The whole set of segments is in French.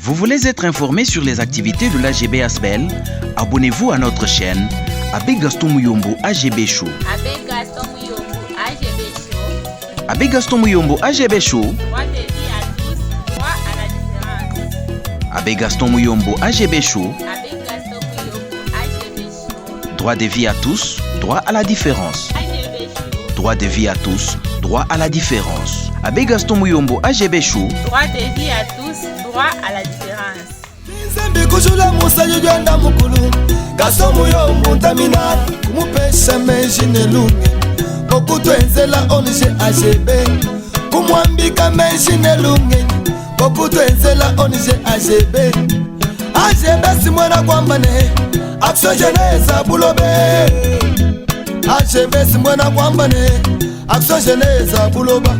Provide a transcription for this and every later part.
Vous voulez être informé sur les activités de l'AGB Asbel? Abonnez-vous à notre chaîne Abbé Gaston Muyombo AGB Show. Abbé Gaston Muyombo AGB Show. Abbé Gaston Muyombo AGB Show. Droit de vie à tous, droit à la différence. Abbé Gaston Muyombo AGB Show. Abbé Gaston Muyombo AGB Show. Droit de vie à tous, droit à la différence. AGB Show. Droit de vie à tous, droit à la différence. Abbé Gaston Muyombo AGB Show. Droit de vie à tous, droit à la différence. Nzambi kujula musa yujanda mukulu Gaston Muyombo ntamina kumupesha menjine lunge Kokutu enzela onije AGB Kumwambika menjine lunge Kokutu enzela onije AGB AGB simwena kwambane Action Jeunesse bulobe AGB simwena kwambane Action Jeunesse buloba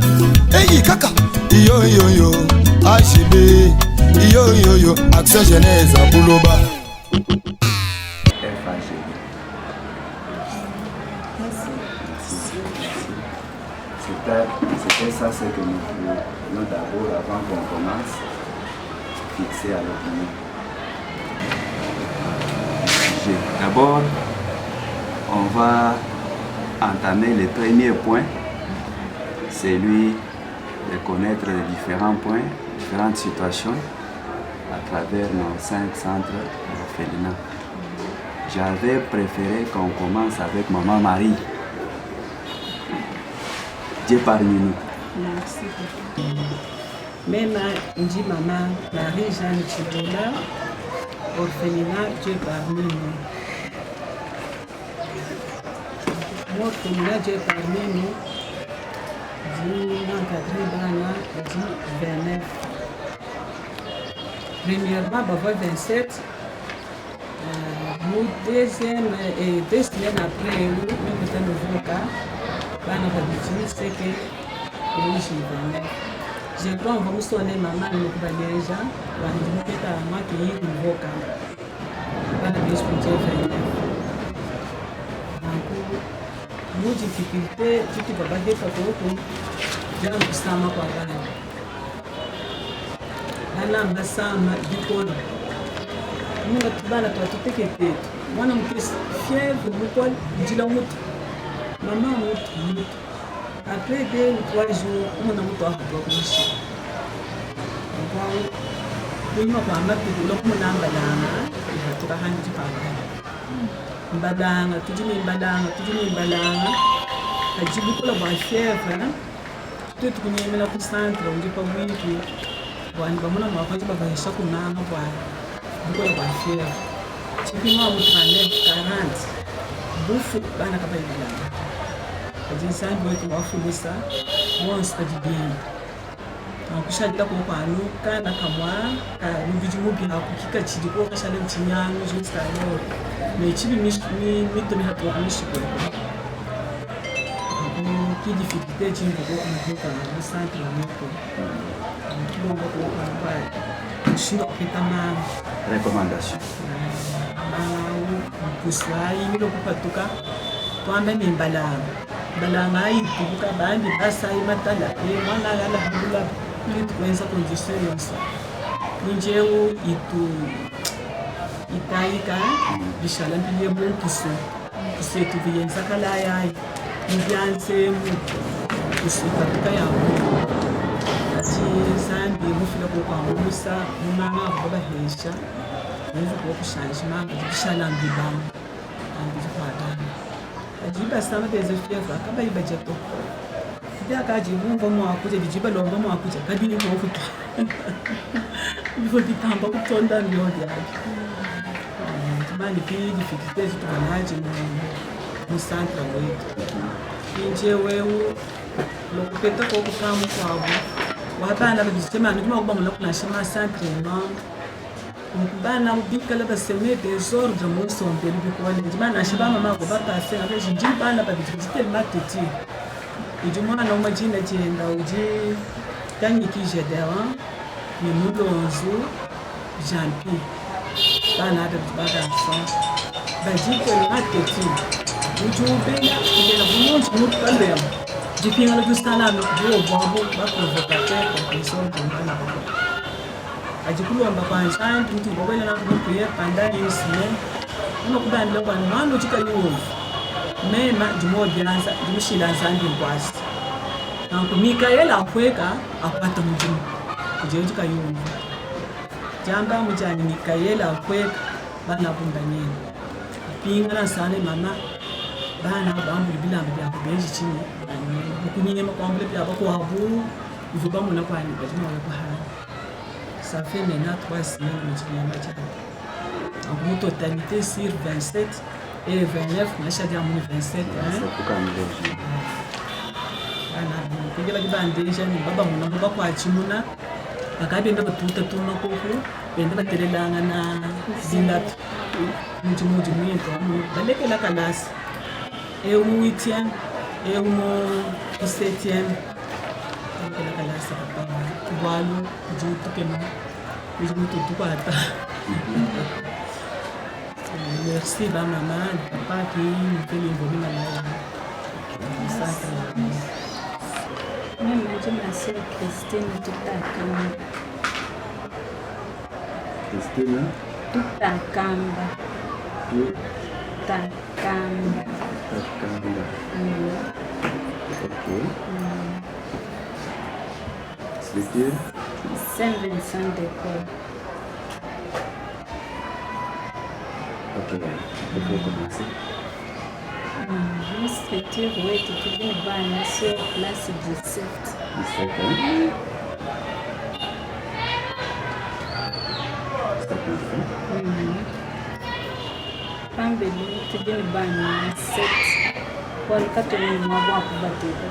Eyi kaka Iyo iyo yo AGB Yo yo yo, Action Jeunesse à Bouloba. C'était ça ce que nous voulions d'abord, avant qu'on commence, fixer à l'opinion. D'abord, on va entamer le premier point, c'est lui de connaître les différents points, différentes situations à travers nos 5 centres d'orphelinat. J'avais préféré qu'on commence avec Maman Marie. Dieu parmi nous. Merci beaucoup. Même dit Maman Marie-Jeanne Chibola, orphelinat, Dieu parmi nous. Orphelinat, Dieu parmi nous. Dit encadré Bana, dit 29. Premièrement, Baba 27. Nous deuxième et 2 semaines après, nous avons un nouveau cas. Bana Babiti, c'est que nous sommes 29. Je crois qu'on va nous sonner maman, nous avons déjà. On va nous dire à maman qu'il y a un nouveau cas. Bana Babiti, 29. Nous difficulté, tu peux pas dire que jana kusama kwa bana bana mbasama dikoni munga tubana twatuteke tetu mwana mkristo fièvre mukol jila mutu mama mutu après 2 ou 3 jours mwana mutu akubwa kuishi kunyuma kwa mapi lokuna mbadanga ihatuka handi jipanga mbadanga tujini mbadanga ajibu kula ba fièvre tout kunyemela ku centre onde pa wiki bwana bamuna mwakwanje bavahisha kunanga bwana ndikola ba fièvre chipima mu 39 bufu bana kabaibala ajinsan boy ko afulisa once pa dibini akushadila ko kwanu kana kamwa ka rubiji mubi hakukika chidiko kashale mchinyano jusqu'à l'heure mais chibi mi to mi hatwa amishiko qui difficulté de le centre Recommandation. Ndianse kusika tukayamu ati sambi mufila kwa musa mumanga baba hesha nizo kwa kushanje manga bishala ngibanga angiziphatana ajiba sama beze fieva kaba ibajeto ndia kaji mungo mwakuje bijiba lomba mwakuje kadini mwofuta bifoti tamba kutonda nyodi yake tumani pidi fikitezi tukanaje musantra wetu inje wewe lokupeta kwa kufahamu kwabo wabana babisema nituma kuba mulokuna shima santre no mbana ubikala baseme desordre mo sombeli bikwani ndimana shiba mama ko bapase ngabe njibana babitite mateti ijumana no majina jenda uji tanyiki jedewa ni mulonzo janpi bana da bada so bajiko mateti ujubela ndela bumonti mutkalem jipinga la gustana no bo babo ba provocateur comme son comme na babo ajikulomba kwanza mtu ngobele na kuprier pendant une semaine unokubandila kwani mwana uchika yuwo mema jimodianza jimishilanza ndi ngwasi nanku Mikaela akweka akwata mujimu kuje uchika yuwo jamba mujani Mikaela akweka bana bundanyeni apinga na sane mama bana bambu bilambo bya kubeji chini kunyema kwambule bya bakwabu ivuba muna kwani bajima bakwaha. Ça fait maintenant 3 semaines que je suis en totalité sur 27 et 29, je suis à 27. Kugira kibandisha ni baba muna baba kwa chimuna bakabenda batuta tuma koko benda baterelanga na zindatu mujimuji mwento balekela kalasi e umu 8e e umu 7e bakela kalasi papa kubalo jutu kema jutu tukwata. Merci ba maman papa qui nous fait les bonnes malades. Mimi najua sasa Christine tutakamba. Christine Tutakamba. Tutakamba. Takanda. Ok. Structure Saint-Vincent de Paul. Ok, il faut commencer. Une structure où est étudiée bana sur place 17. 17 ans. C'est parfait. Pambeli étudiée bana 7. Paul katoni mwa kubateka.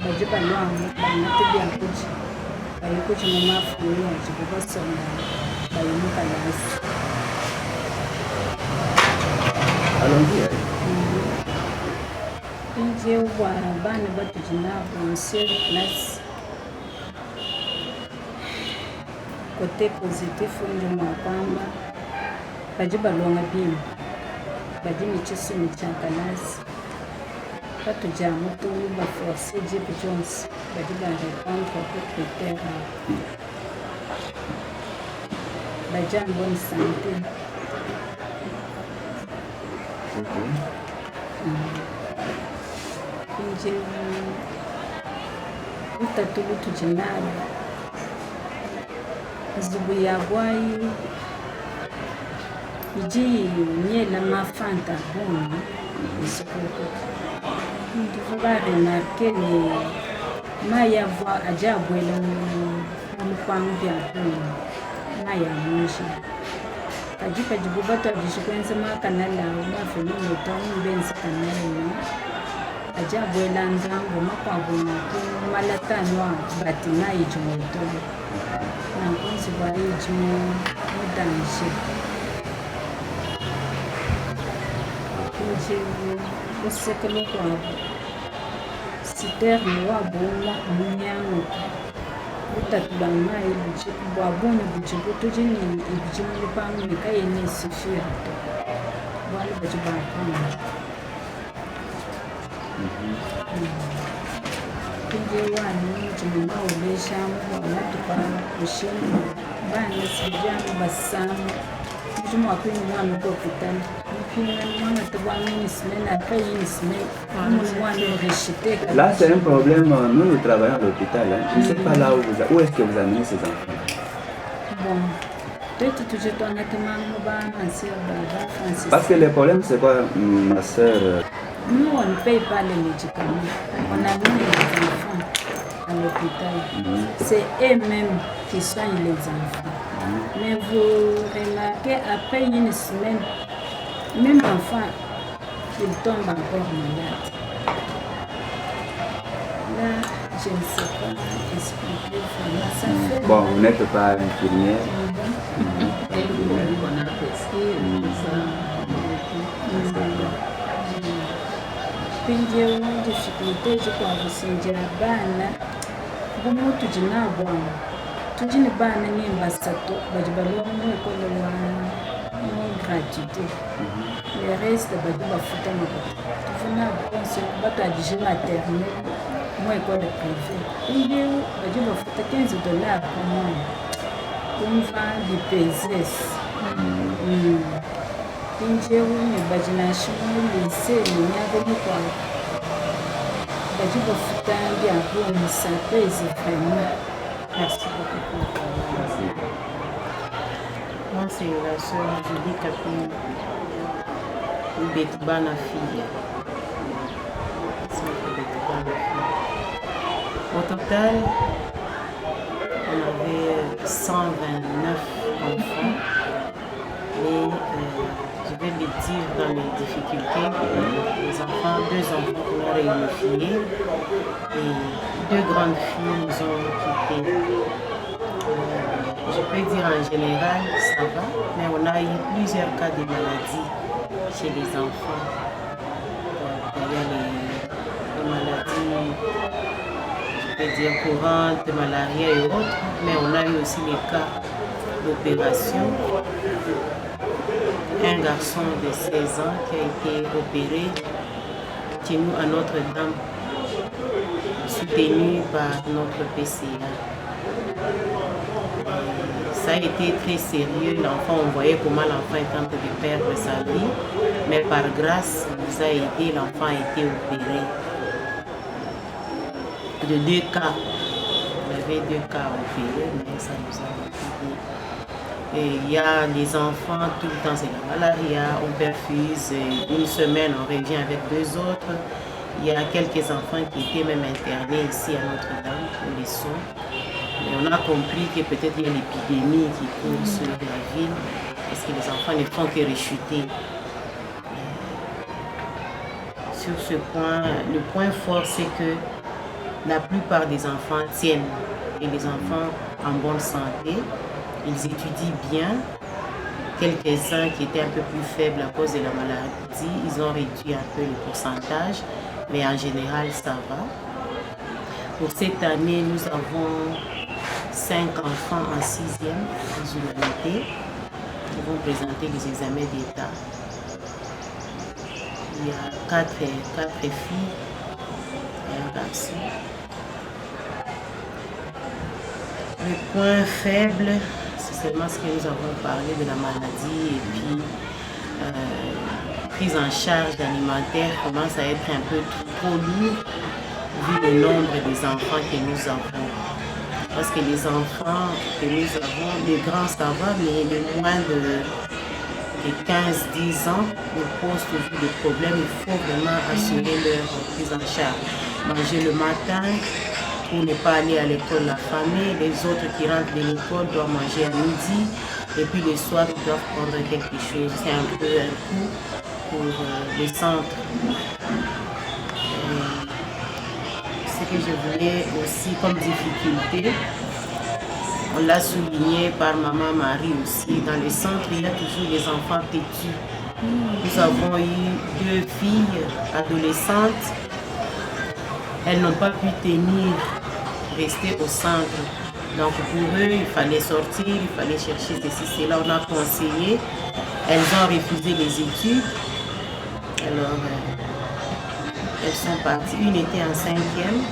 Bajiba lwangu bana tibia kuchi. Bayikuchi mama fuya jibuka songa. Bayimuka lasi. Allons-y. Nje wa bana batujinabo sur place. Côté positif ndio kwamba bajiba longa bima. Bajimi chisu mchankalasi. Batuja mutu ba forcer Jeep Jones. Bajiba répondre aux critères. Baja en bonne santé. Nje utatulu tujinabo zubu ya bwai iji nyela mafanta bon isoko ndivuga remarquer le maya voix aja bwela mu kwambia maya mushi kajipa jibubata jishikwenza makanala mafulu tamu benzi kanala aja bwela ndango makwabona ku malatanwa batina ijimoto na kunzi ba ijimo mudanshi kunji usekelo kwa siterni wa boma munyamu utatula mai buchiku bwa boni buchiku tujini ijimu pangu kayene sifira wale bajiba kama Kunje wani mjumuna ulesha mwana tupa ushini bani sijamu basamu mjumu wakwini mwana kwa kutani mpina mwana tabwani nismena kayi nismena mwana reshiteka. Là, c'est un problème. Nous travaillons à l'hôpital. Je ne sais pas là où est-ce que vous amenez ces enfants. Bon. Parce que le problème, c'est quoi, ma soeur? Nous, on ne paye pas les médicaments. On amène les enfants à l'hôpital. C'est eux-mêmes qui soignent les enfants. Mais vous remarquez, après une semaine, même l'enfant, il tombe encore malade. Là, je ne sais pas expliquer vraiment. Ça fait Bon, vous n'êtes pas infirmière. Pinje difficulté kwa kusinjira bana bumu tujina bwana tujini bana nyimba sato bajibalwa mu ekole wa mu gratuité le reste bajiba futa mako tufuna bonse bata dijina maternelle mu ekole privée pinje bajiba futa $15 par mois kumva lipezes pinjewu ne bajinashimu lise minyabo mukwa bajiba futambi apo musapezi vraiment. Merci beaucoup pour l'invitation. Moi, c'est la sœur Julie Capine, Betbana fille. Au total, on avait 129 enfants, mais je vais le dire dans les difficultés, les enfants, 2 enfants qu'on a réunifiés et 2 grandes filles nous ont quittés. Je peux dire en général, ça va, mais on a eu plusieurs cas de maladies chez les enfants. Il y a les maladies, je peux dire courantes, malaria et autres, mais on a eu aussi les cas d'opération. Un garçon de 16 ans qui a été opéré chez nous à Notre-Dame, soutenu par notre PCA. Ça a été très sérieux, l'enfant, on voyait comment l'enfant est en train de perdre sa vie, mais par grâce, il nous a aidé, l'enfant a été opéré. De 2 cas, on avait 2 cas opérés, mais ça nous a aidé. Et il y a les enfants, tout le temps c'est la malaria, on perfuse, une semaine on revient avec 2 autres. Il y a quelques enfants qui étaient même internés ici à Notre-Dame pour les soins. Mais on a compris que peut-être il y a l'épidémie qui court sur la ville, parce que les enfants ne font que rechuter. Sur ce point, le point fort c'est que la plupart des enfants tiennent, et les enfants en bonne santé, ils étudient bien. Quelques-uns qui étaient un peu plus faibles à cause de la maladie, ils ont réduit un peu le pourcentage, mais en général ça va. Pour cette année, nous avons 5 enfants en 6e en humanité qui vont présenter les examens d'État. Il y a 4 filles et un garçon. Le point faible, c'est seulement ce que nous avons parlé de la maladie et puis prise en charge alimentaire commence à être un peu trop lourd vu le nombre des enfants que nous avons. Parce que les enfants que nous avons, les grands ça va, mais les moins de 15-10 ans nous posent toujours des problèmes. Il faut vraiment assurer leur prise en charge. Manger le matin pour ne pas aller à l'école la famille, les autres qui rentrent de l'école doivent manger à midi et puis le soir ils doivent prendre quelque chose. C'est un peu un coût pour le centre. Ce que je voulais aussi comme difficulté, on l'a souligné par maman Marie aussi, dans le centre il y a toujours des enfants têtus. Nous avons eu 2 filles adolescentes, elles n'ont pas pu tenir, rester au centre. Donc pour eux, il fallait sortir, il fallait chercher ceci, cela, on a conseillé. Elles ont refusé les études. Alors, elles sont parties. Une était en 5e,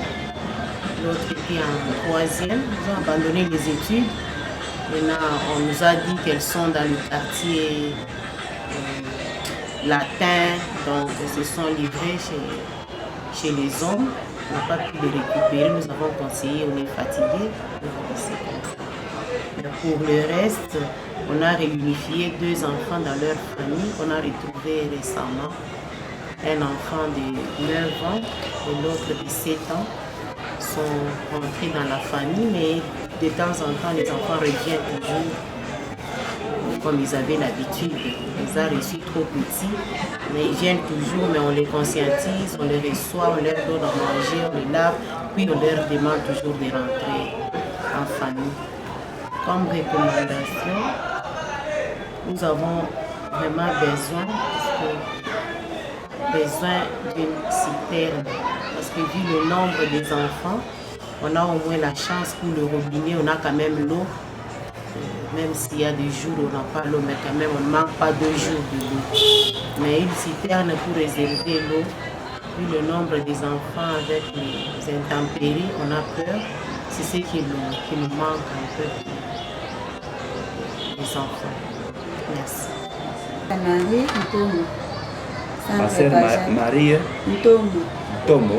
l'autre était en 3e. Ils ont abandonné les études. Maintenant, on nous a dit qu'elles sont dans le quartier latin, donc elles se sont livrées chez les hommes. On n'a pas pu les récupérer, nous avons conseillé, on est fatigué. Pour le reste, on a réunifié 2 enfants dans leur famille qu'on a retrouvé récemment. Un enfant de 9 ans et l'autre de 7 ans sont rentrés dans la famille, mais de temps en temps, les enfants reviennent toujours comme ils avaient l'habitude. On les a reçus trop petits, mais ils viennent toujours, mais on les conscientise, on les reçoit, on leur donne à manger, on les lave, puis on leur demande toujours de rentrer en famille. Comme recommandation, nous avons vraiment besoin d'une citerne, parce que vu le nombre des enfants, on a au moins la chance pour le robinet, on a quand même l'eau. Même s'il y a des jours où on n'a pas l'eau, mais quand même on ne manque pas 2 jours de l'eau. Mais une citerne pour réserver l'eau, vu le nombre des enfants avec les intempéries, on a peur. C'est ce qui nous manque un peu les enfants. Merci. Marie Ntomo. Ma sœur Marie Ntomo. Tomo.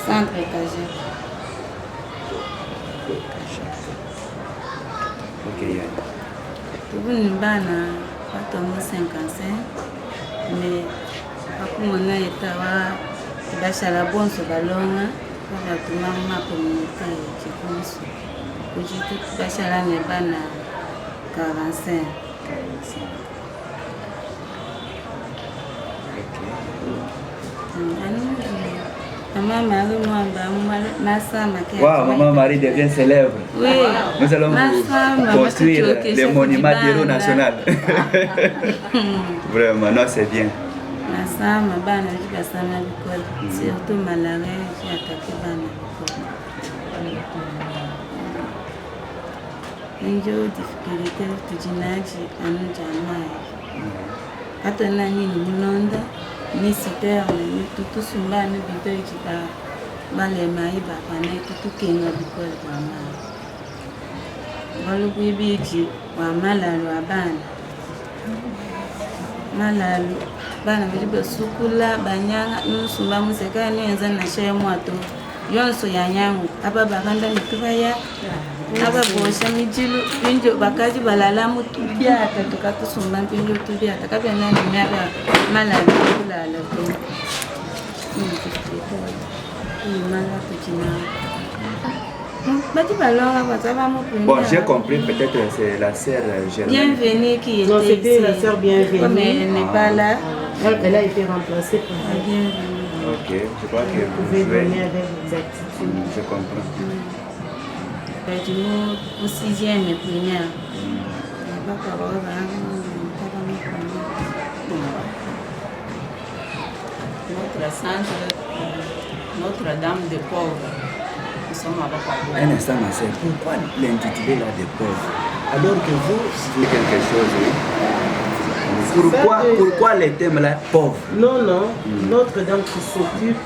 Centre Kajak. Ok, yeah. Tubuni bana watomo 55 mais akumona etawa bashala bonso balonga bala tumama communauté kikunsu kujitu bashala ne bana 45. Maman Marie Wow, Maman Marie devient célèbre. Oui. Nous allons construire les monuments d'héros national. Vraiment, non, c'est bien. Nasama bana basama bikolo surtout malaria qui attaque bana bikolo. Ndio difficulté tujinaji anu jamaa. Hata nani mulonda ni super ni tutu sumbana bido ikita bale maiba pana tutu kenga bikolo mama. Balu bibiji wa malalu abana. Malalu bana bibe sukula banyanga nusumba museka nienza na shaya mwato yonso yanyangu aba bakanda mitubaya aba bosha mijilu binjo bakaji balala mutubya atatoka tusumba binjo tubya atakabya nani myaba malalu kulala to mala tukina. Bon, j'ai compris, peut-être c'est la sœur Germaine. Bienvenue qui était Non, c'était ici. la sœur Bienvenue. Comme elle n'est pas là. Elle a été remplacée par Bienvenue. Ok, je crois que vous pouvez donner avec exactitude. Je comprends. Du mot au 6e et première. Notre centre, Notre-Dame des pauvres. Nous sommes à Bapabo. Un instant, ma sœur, pourquoi l'intituler là des pauvres? Alors que vous dites quelque chose, oui. Pourquoi les thèmes là pauvres? Non, non, Notre-Dame qui s'occupe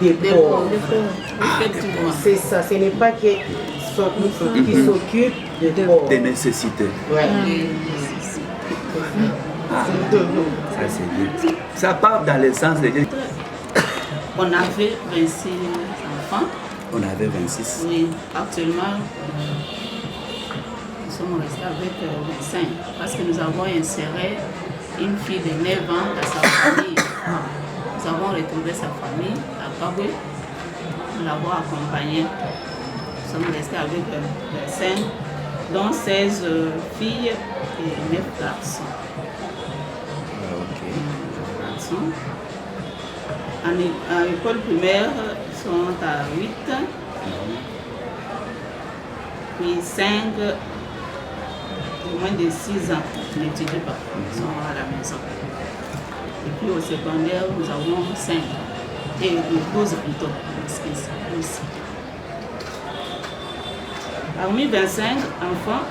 des pauvres. Effectivement. C'est ça, ce n'est pas qui s'occupe des pauvres. Des nécessités. Ouais. Ah, ça c'est bien. Ça part dans le sens de... On avait 26 enfants. On avait 26. Oui, actuellement, nous sommes restés avec 25 parce que nous avons inséré une fille de 9 ans dans sa famille. Nous avons retrouvé sa famille à Kabwe. Nous l'avons accompagnée. Nous sommes restés avec 25, dont 16 filles et 9 garçons. En école primaire, ils sont à 8, puis 5, moins de 6 ans, n'étudient pas, ils sont à la maison. Et puis au secondaire, nous avons 5, et 12 plutôt, aussi. Parmi 25 enfants,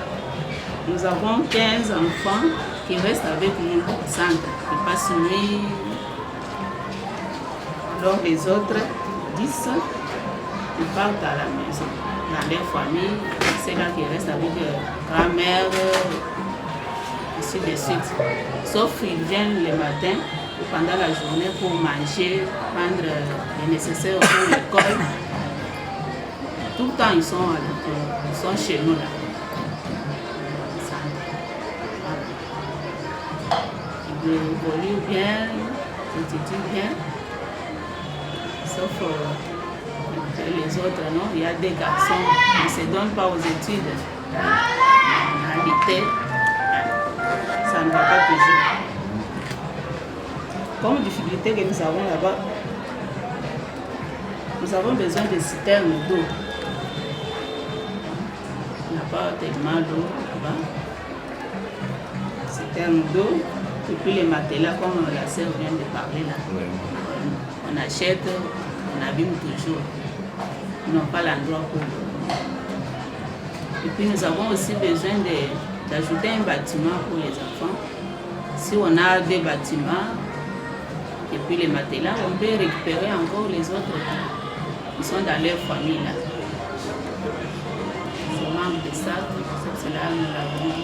nous avons 15 enfants qui restent avec nous au centre, qui passent nuit. Donc les autres 10, ils partent à la maison, dans leur famille. C'est là qu'ils restent avec grand-mère, ainsi de suite. Sauf qu'ils viennent le matin, pendant la journée, pour manger, prendre les nécessaires pour l'école. Tout le temps, ils sont chez nous là. Ils évoluent bien, ils étudient bien. Sauf les autres, non, il y a des garçons qui ne se donnent pas aux études. En réalité, ça ne va pas toujours. Comme difficulté que nous avons là-bas, nous avons besoin de citernes d'eau. Il n'y a pas tellement d'eau là-bas. Citernes d'eau, et puis les matelas, comme la sœur vient de parler là. On achète, on abîme toujours. Ils n'ont pas l'endroit pour dormir. Et puis nous avons aussi besoin d'ajouter un bâtiment pour les enfants. Si on a des bâtiments, et puis les matelas, on peut récupérer encore les autres qui sont dans leur famille là. On manque de ça, c'est cela nous l'avons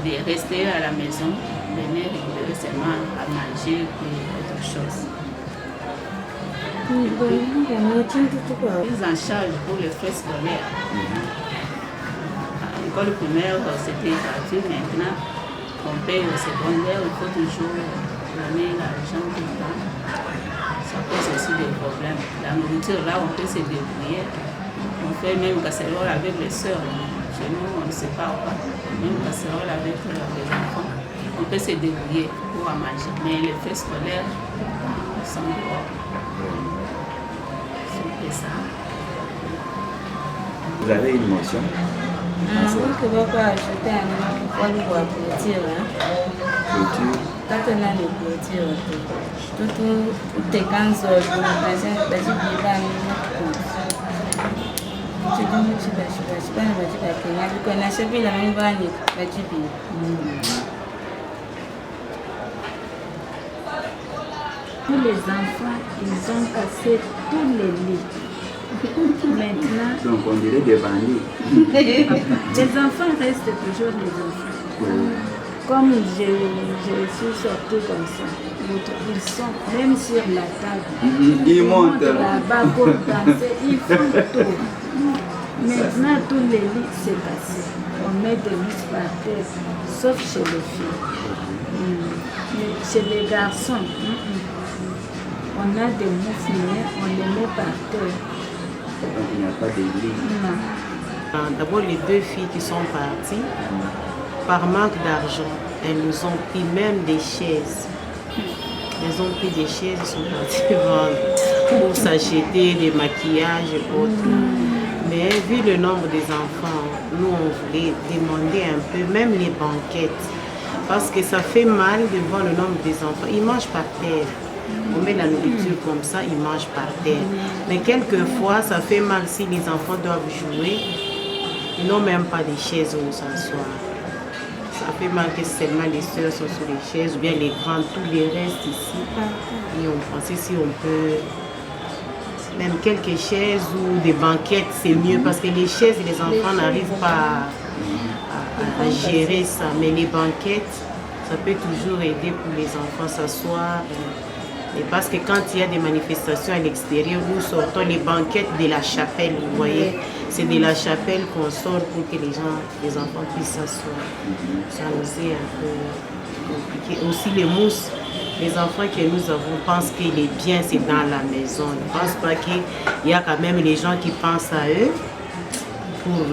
de rester à la maison, venir récupérer seulement à manger et autre chose. Prise en charge pour les frais scolaires. À l'école primaire, c'était gratuit. Maintenant, on paye au secondaire, il faut toujours donner l'argent tout le temps. Ça pose aussi des problèmes. La nourriture, là, on peut se débrouiller. On fait même casserole avec les sœurs. Chez nous, on ne sait pas quoi. Même casserole avec les enfants. On peut se débrouiller pour en manger. Mais les frais scolaires sont gros. C'est ça. Vous avez une motion? Que papa a acheté un nom pour clôture. Clôture? Quand on a les clôtures, tout est quand ça, tous les enfants, ils ont cassé tous les lits. Maintenant, Donc on dirait des bandits. les enfants restent toujours les enfants. Comme je suis sortie comme ça, ils sont même sur la table. Ils montent là-bas pour danser, ils font tout. Maintenant, tous les lits sont cassés. On met des lits par terre, sauf chez les filles. Mais chez les garçons, on a des mouflets, on les met par terre. Donc il n'y a pas de lit. Non. D'abord, les deux filles qui sont parties, par manque d'argent, elles nous ont pris même des chaises. Elles ont pris des chaises, elles sont parties vendre pour s'acheter des maquillages et autres. Mais vu le nombre des enfants, nous on voulait demander un peu, même les banquettes, parce que ça fait mal de voir le nombre des enfants. Ils mangent par terre. On met la nourriture comme ça, ils mangent par terre. Mais quelquefois, ça fait mal si les enfants doivent jouer. Ils n'ont même pas de chaises où s'asseoir. Ça fait mal que seulement les soeurs sont sur les chaises ou bien les grands, tous les restes ici. Et on pensait si on peut, même quelques chaises ou des banquettes, c'est mieux parce que les chaises, les enfants n'arrivent pas à gérer ça. Mais les banquettes, ça peut toujours aider pour les enfants s'asseoir. Et parce que quand il y a des manifestations à l'extérieur, nous sortons les banquettes de la chapelle, vous voyez. C'est de la chapelle qu'on sort pour que les enfants puissent s'asseoir. Ça nous est un peu compliqué. Aussi les mousses, les enfants que nous avons pensent qu'il est bien, c'est dans la maison. Ils ne pensent pas qu'il y a quand même les gens qui pensent à eux pour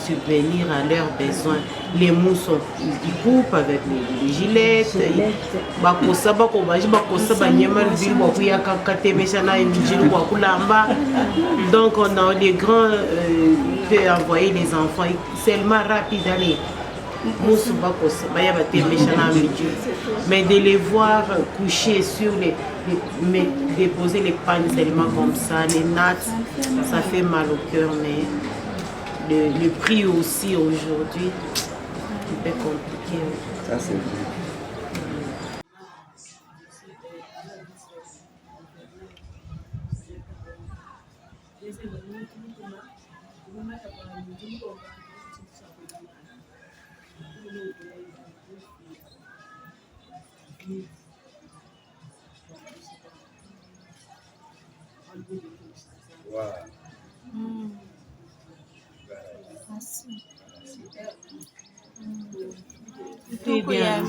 subvenir à leurs besoins. Les mousses, ils coupent avec les gilettes. Donc on a les grands peut envoyer les enfants seulement rapide aller. Mais de les voir coucher sur déposer les pannes seulement comme ça, les nattes, ça fait mal au cœur, mais le prix aussi aujourd'hui, un peu compliqué. Ça c'est vrai. Wow. Très bien.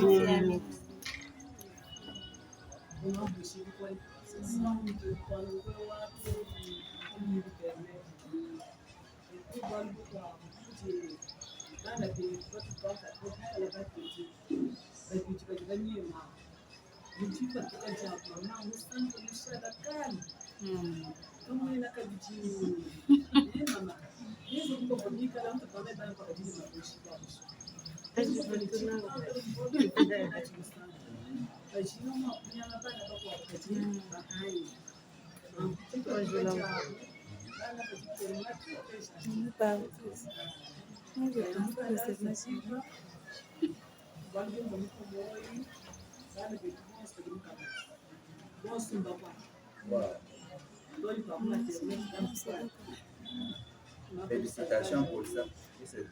Félicitations pour ça,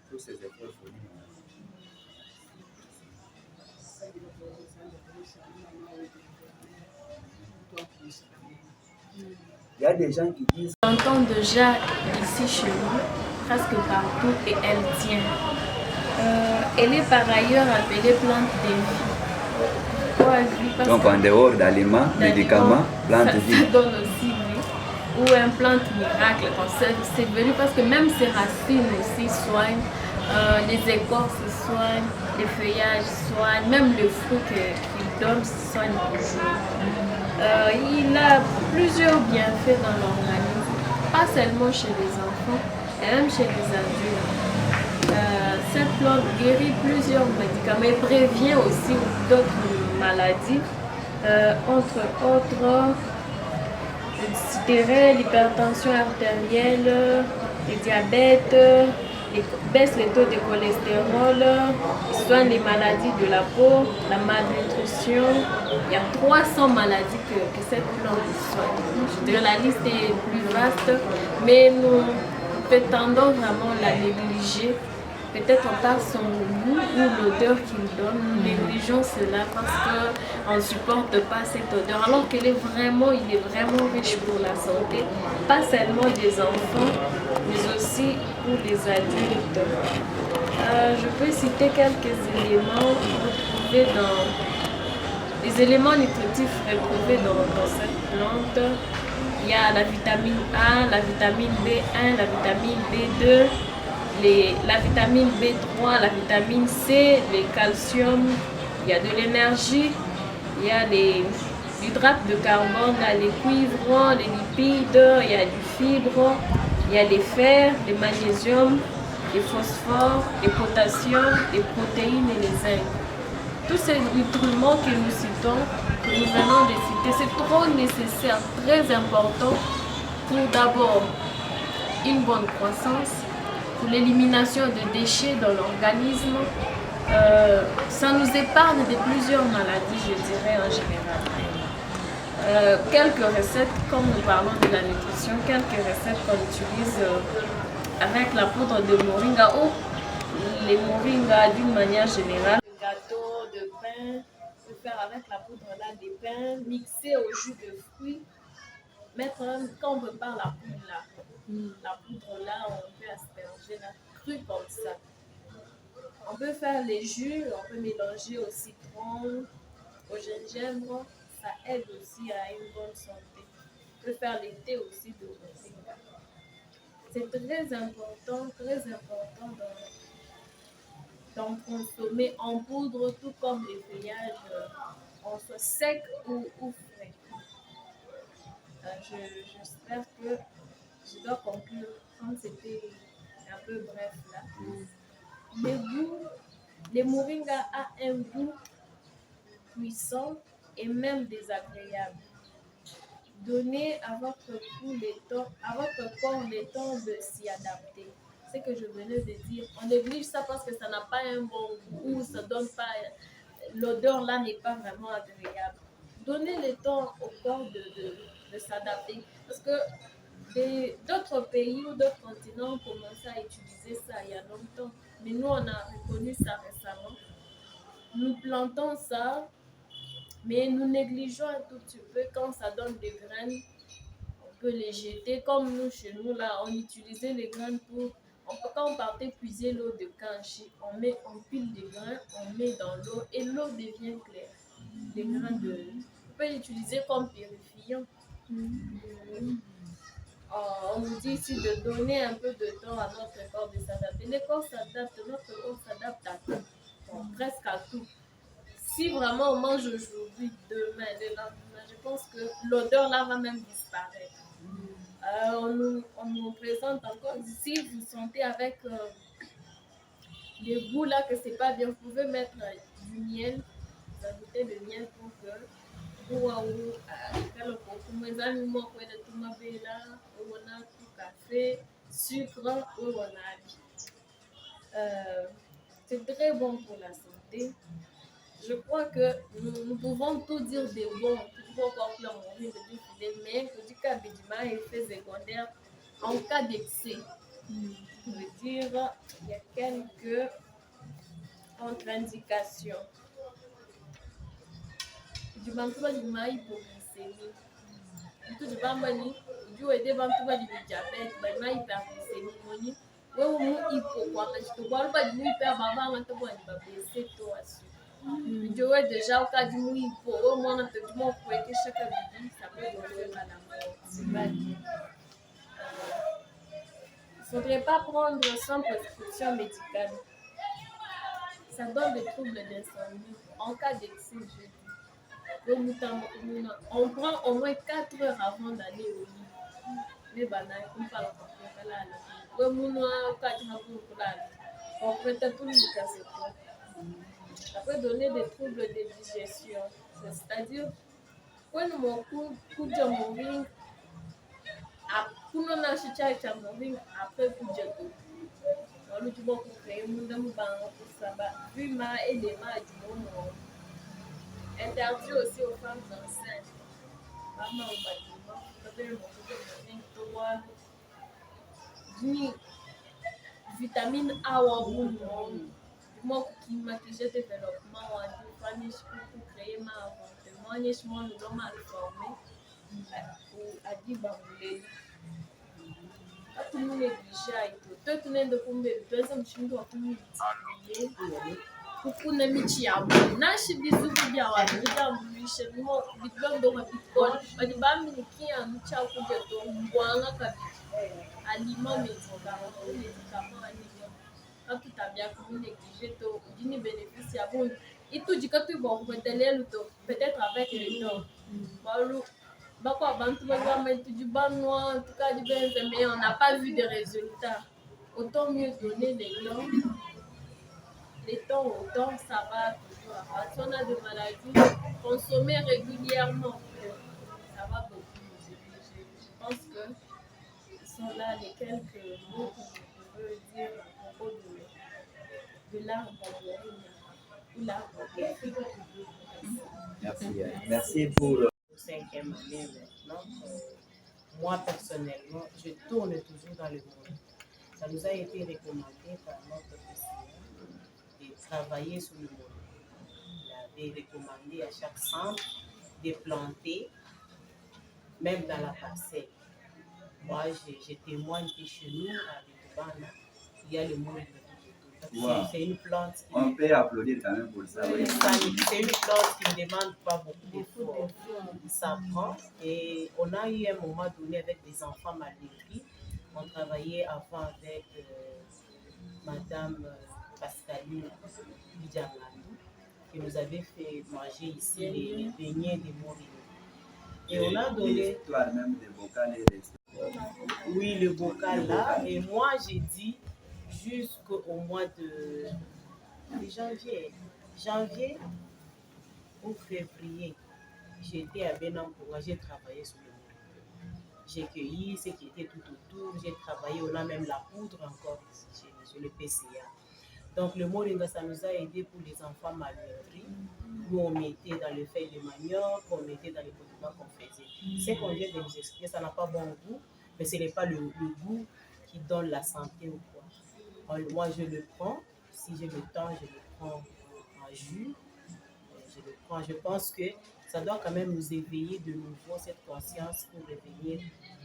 pour ces efforts fournis. Il y a des gens qui disent... J'entends déjà ici chez nous, presque partout, et elle tient. Elle est par ailleurs appelée plante de vie. Donc en dehors d'aliments, médicaments, plante de vie. Ça donne aussi vie. Ou un plante miracle. C'est venu parce que même ses racines aussi soignent, les écorces soignent, les feuillages soignent, même le fruit qu'il donne soigne toujours. Il a plusieurs bienfaits dans l'organisme, pas seulement chez les enfants, et même chez les adultes. Cette plante guérit plusieurs médicaments et prévient aussi d'autres maladies, entre autres, je dirais l'hypertension artérielle, le diabète, baisse les taux de cholestérol, soigne les maladies de la peau, la malnutrition. Il y a 300 maladies que cette plante soigne. Je dirais la liste est plus vaste, mais nous prétendons vraiment la négliger. Peut-être par son goût ou l'odeur qu'il donne, nous négligeons cela parce qu'on ne supporte pas cette odeur, alors qu'il est vraiment riche pour la santé, pas seulement des enfants, mais aussi pour les adultes. Je peux citer quelques éléments retrouvés les éléments nutritifs retrouvés dans cette plante. Il y a la vitamine A, la vitamine B1, la vitamine B2, la vitamine B3, la vitamine C, le calcium, il y a de l'énergie, il y a les hydrates de carbone, il y a les cuivres, les lipides, il y a du fibre, il y a les fers, les magnésium, les phosphores, les potassium, les protéines et les zinc. Tous ces nutriments que nous citons, que nous venons de citer, c'est trop nécessaire, très important pour d'abord une bonne croissance, pour l'élimination de déchets dans l'organisme. Ça nous épargne de plusieurs maladies, je dirais en général. Quelques recettes, comme nous parlons de la nutrition, quelques recettes qu'on utilise avec la poudre de moringa ou les moringas d'une manière générale. Le gâteau de pain, on peut faire avec la poudre là de pain, mixer au jus de fruits. Mettre, quand on prépare la poudre là, on peut asperger la crue comme ça. On peut faire les jus, on peut mélanger au citron, au gingembre, ça aide aussi à une bonne santé. On peut faire les thés aussi de moringa. C'est très important d'en consommer en poudre, tout comme les feuillages, en soit sec ou frais. J'espère que je dois conclure, comme c'était un peu bref là. Les moringa a un goût puissant et même désagréable. Donnez à votre corps le temps de s'y adapter. C'est ce que je venais de dire. On néglige ça parce que ça n'a pas un bon goût, ça donne pas, l'odeur là n'est pas vraiment agréable. Donnez le temps au corps de s'adapter. Parce que d'autres pays ou d'autres continents ont commencé à utiliser ça il y a longtemps. Mais nous, on a reconnu ça récemment. Nous plantons ça, mais nous négligeons un tout petit peu. Quand ça donne des graines, on peut les jeter. Comme nous, chez nous, là, on utilisait les graines pour... Quand on partait puiser l'eau de Kanchi, on pile des grains, on met dans l'eau et l'eau devient claire. Les grains de... On peut l'utiliser comme purifiant. On nous dit ici de donner un peu de temps à notre corps de s'adapter. Notre corps s'adapte à tout, presque à tout. Si vraiment on mange aujourd'hui, demain, le lendemain, je pense que l'odeur là va même disparaître. On nous présente encore, si vous sentez avec le goût là que c'est pas bien, vous pouvez mettre du miel, vous ajoutez le miel pour que café, sucre, c'est très bon pour la santé. Je crois que nous pouvons tout dire de bon, mais que du cas de effet secondaire en cas d'excès. Je veux dire, il y a quelques contre-indications. Du hypoglycémie. tujue de bantu bali diabete bali ma hyperglycémie wewe mu ipo kwa machito kwa bali mu hyper baba ngata bali ba baisser to asu tujue déjà au cas du mu ipo au moins te du mo kweke chaque vie ça peut donner la mort c'est pas dit. Il ne faudrait pas prendre sans prescription médicale. Ça donne des troubles d'insomnie en cas d'excès de jeûne. On prend au moins 4 heures avant d'aller au lit. Mais on parle ça peut donner des troubles de digestion. C'est-à-dire, quand mon coup de moring, après coup de tout. On tu vas créer mon interdit aussi aux femmes enceintes. Maman au bâtiment, vitamine A ou moi qui m'a déjà développement ou pour créer ma avortement, je suis mal formé à dire bambouler. Tout le monde néglige tout le monde de combien de personnes je dois kuna michi ya na shibizu bya wa bya mulishe mo bigando rapikol badi bambi nikia mcha kuja to mbwanga kabisa aliment médicament quand tabia comme négligé to dini bénéfice ya bon et tout dit que tu bon peut-être avec le temps balu bakwa bantu ba mettre du bannois en tout cas du benze mais on n'a pas vu de résultats. Autant mieux donner les temps au temps, ça va toujours. Si on a des maladies, consommer régulièrement, ça va beaucoup nous aider. Je pense que ce sont là les quelques mots que je peux dire à propos de l'arbre ou l'arbre. Merci pour le 5e année maintenant. Moi, personnellement, je tourne toujours dans le monde. Ça nous a été recommandé par notre président de travailler sur le monde. Il avait recommandé à chaque centre de planter, même dans la parcelle. Moi, je témoigne que chez nous, à Bitubana, il y a le monde. Wow. C'est une plante. On peut applaudir quand même pour ça. Oui. C'est une plante qui ne demande pas beaucoup d'efforts. Ça prend. Et on a eu un moment donné avec des enfants malnutris. On travaillait avant avec Madame Pascaline Bidjangadou, qui nous avait fait manger ici les beignets de moringa. Et on a donné. L'histoire même des bocal et des... Oui, le bocal là. Et moi, j'ai dit jusqu'au mois de janvier ou février, j'étais à Benampoura, j'ai travaillé sur le monde. J'ai cueilli ce qui était tout autour, j'ai travaillé, on a même la poudre encore chez le PCA. Donc le moringa, ça nous a aidé pour les enfants malnutris. Nous, on mettait dans les feuilles de manioc, on mettait dans les condiments qu'on faisait. Ce qu'on vient de vous expliquer, ça n'a pas bon goût, mais ce n'est pas le goût qui donne la santé ou quoi. Moi, je le prends, si j'ai le temps, je le prends en jus. Je pense que ça doit quand même nous éveiller de nouveau cette conscience pour revenir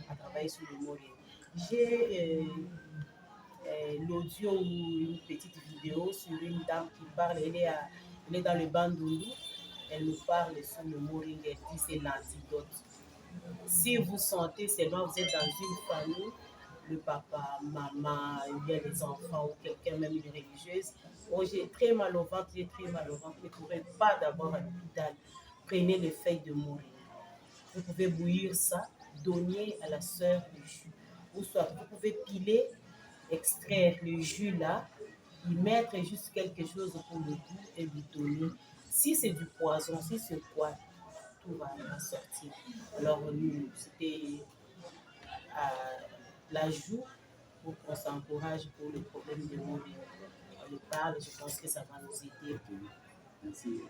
à travailler sur le moringa. J'ai l'audio ou une petite vidéo sur une dame qui parle, elle est dans le Bandundu, elle nous parle sur le moringa, elle dit c'est l'antidote. Si vous sentez seulement vous êtes dans une famille, le papa, maman, ou bien les enfants, ou quelqu'un, même une religieuse, oh, j'ai très mal au ventre, ne courez pas d'abord à l'hôpital. Prenez les feuilles de moringa. Vous pouvez bouillir ça, donner à la sœur le jus. Ou soit vous pouvez piler, extraire le jus là, y mettre juste quelque chose pour le goût et lui donner. Si c'est du poison, si c'est quoi, tout va sortir. Alors nous, c'était l'ajout pour qu'on s'encourage pour le problème de moringa. On le parle, je pense que ça va nous aider. Merci.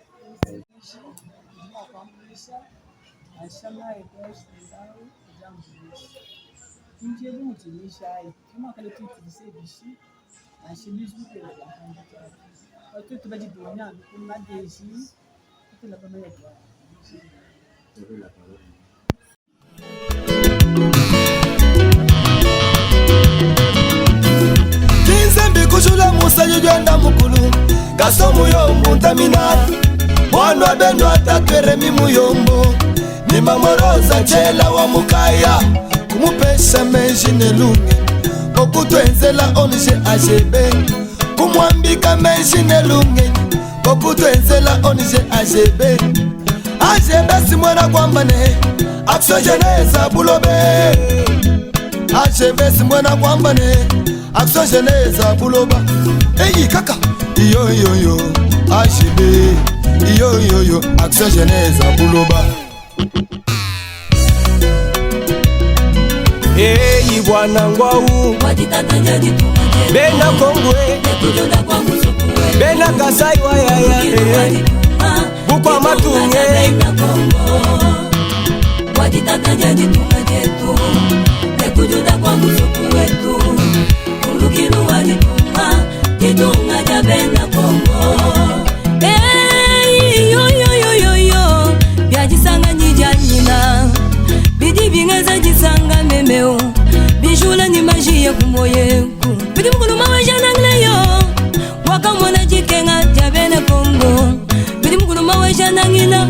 jijwenda mukulu Gaso muyombo ntamina Mwana benyo atakeremi muyombo Ni mamoroza njela wa mukaya Kumupesha menji nelunge Okutu enzela onje ajebe Kumwambika menji nelunge Okutu enzela onje ajebe Ajebe simwena kwambane Action jeunesse bulobe Ajebe simwena kwambane Action jeunesse buloba Eyi kaka Iyo iyo yo Ajebe Iyo iyo yo Action jeunesse buloba Eyi bwana ngwau Bena kongwe Bena kasai wayaya Bukwa matunge Wajitataja jitunga jetu Nekujuda kwa musuku wetu Ulukilu wajituma Jitunga jabenda kongo Hey, yo yo yo yo yo Byajisanga njijanyina Bidi bingeza jisanga memeo Bijula ni maji ya kumoyeku Bidi mkulu mawe janangle yo Waka mwana jikenga jabenda kongo Bidi mkulu mawe janangina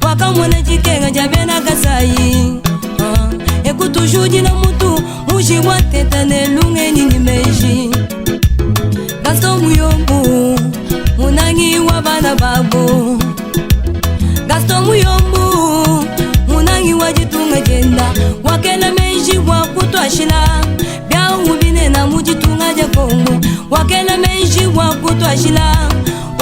Waka mwana jikenga jabenda kasai Ekutujuji na mutu Muji wateta nelunge nini meji Gasto muyombu Munangi wabana babu Gasto muyombu Munangi wajitunga jenda Wakela meji wakutwashila Bia ubine na mujitunga jekongo Wakela meji wakutwashila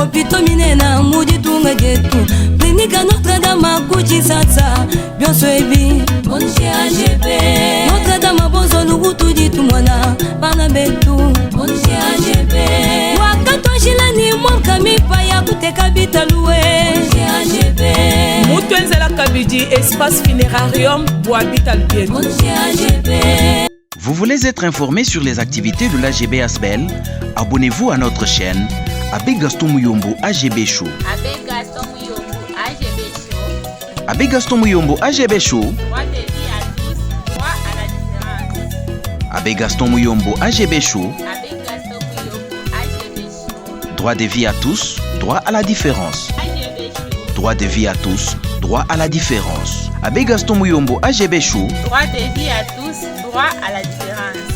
Opito minena mujitunga jetu Klinika Notre-Dame kuchi sasa Bionso ebi Onche AGB Notre-Dame bonzo lugutu jitu mwana Bana betu Onche AGB Wakatwashila ni mwaka mipa ya kuteka bitaluwe Onche AGB Mutu enzela kabidi espace funérarium Boabita Lubienu Onche AGB. Vous voulez être informé sur les activités de l'AGB Asbel? Abonnez-vous à notre chaîne Abbé Gaston Muyombo AGB Show. Abbé Gaston Muyombo AGB Show. Abbé Gaston Muyombo AGB Show. Droit de vie à tous, droit à la différence. Abbé Gaston Muyombo AGB Show. Abbé Gaston Muyombo AGB Show. Droit de vie à tous, droit à la différence. AGB Show. Droit de vie à tous, droit à la différence. Abbé Gaston Muyombo AGB Show. Droit de vie à tous, droit à la différence.